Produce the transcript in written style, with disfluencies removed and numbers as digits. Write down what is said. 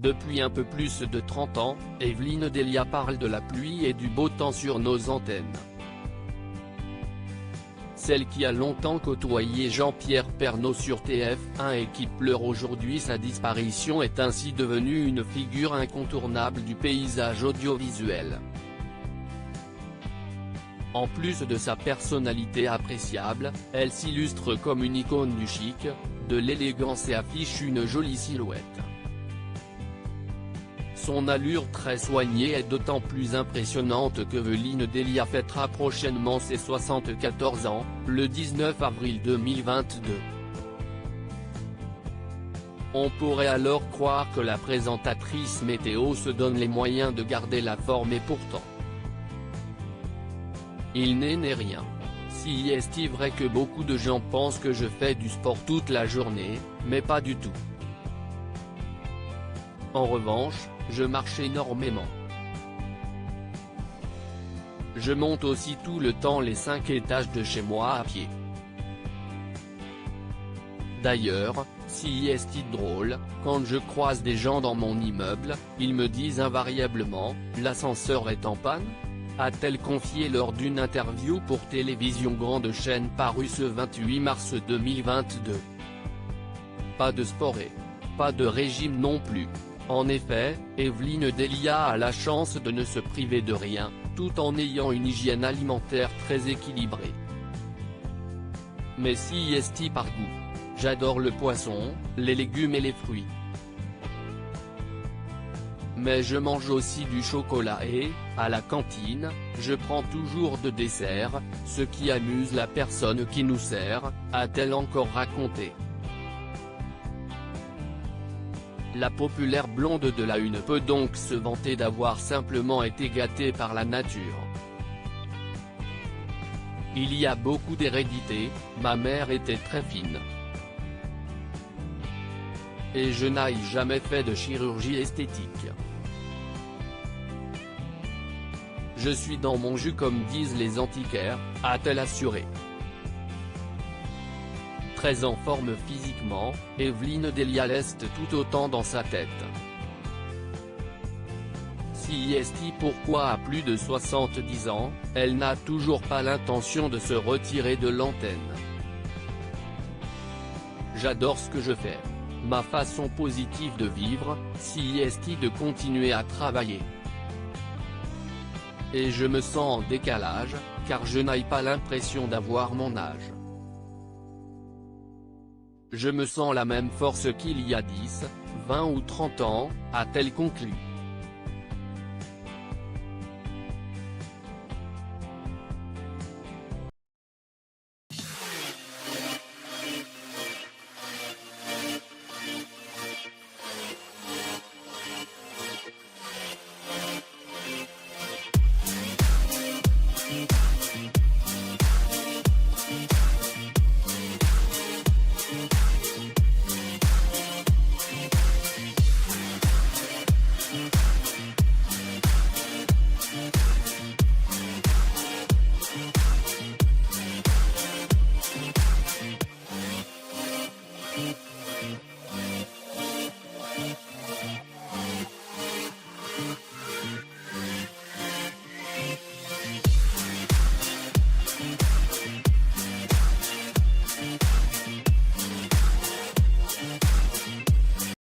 Depuis un peu plus de 30 ans, Evelyne Delia parle de la pluie et du beau temps sur nos antennes. Celle qui a longtemps côtoyé Jean-Pierre Pernaut sur TF1 et qui pleure aujourd'hui sa disparition est ainsi devenue une figure incontournable du paysage audiovisuel. En plus de sa personnalité appréciable, elle s'illustre comme une icône du chic, de l'élégance et affiche une jolie silhouette. Son allure très soignée est d'autant plus impressionnante que Evelyne Delia fêtera prochainement ses 74 ans, le 19 avril 2022. On pourrait alors croire que la présentatrice météo se donne les moyens de garder la forme et pourtant. Il n'est rien. Si est-il vrai que beaucoup de gens pensent que je fais du sport toute la journée, mais pas du tout. En revanche, je marche énormément. Je monte aussi tout le temps les 5 étages de chez moi à pied. D'ailleurs, si est-il drôle, quand je croise des gens dans mon immeuble, ils me disent invariablement « L'ascenseur est en panne ?» a-t-elle confié lors d'une interview pour Télévision Grande Chaîne parue ce 28 mars 2022. Pas de sport et pas de régime non plus. En effet, Evelyne Delia a la chance de ne se priver de rien, tout en ayant une hygiène alimentaire très équilibrée. Mais si est-il par goût. J'adore le poisson, les légumes et les fruits. Mais je mange aussi du chocolat et, à la cantine, je prends toujours de dessert, ce qui amuse la personne qui nous sert, a-t-elle encore raconté. La populaire blonde de la Une peut donc se vanter d'avoir simplement été gâtée par la nature. Il y a beaucoup d'hérédité, ma mère était très fine. Et je n'ai jamais fait de chirurgie esthétique. Je suis dans mon jus comme disent les antiquaires, a-t-elle assuré. Très en forme physiquement, Evelyne Delia reste tout autant dans sa tête. Si est-il pourquoi à plus de 70 ans, elle n'a toujours pas l'intention de se retirer de l'antenne. J'adore ce que je fais. Ma façon positive de vivre, si est-il de continuer à travailler. Et je me sens en décalage, car je n'ai pas l'impression d'avoir mon âge. Je me sens la même force qu'il y a 10, 20 ou 30 ans, a-t-elle conclu.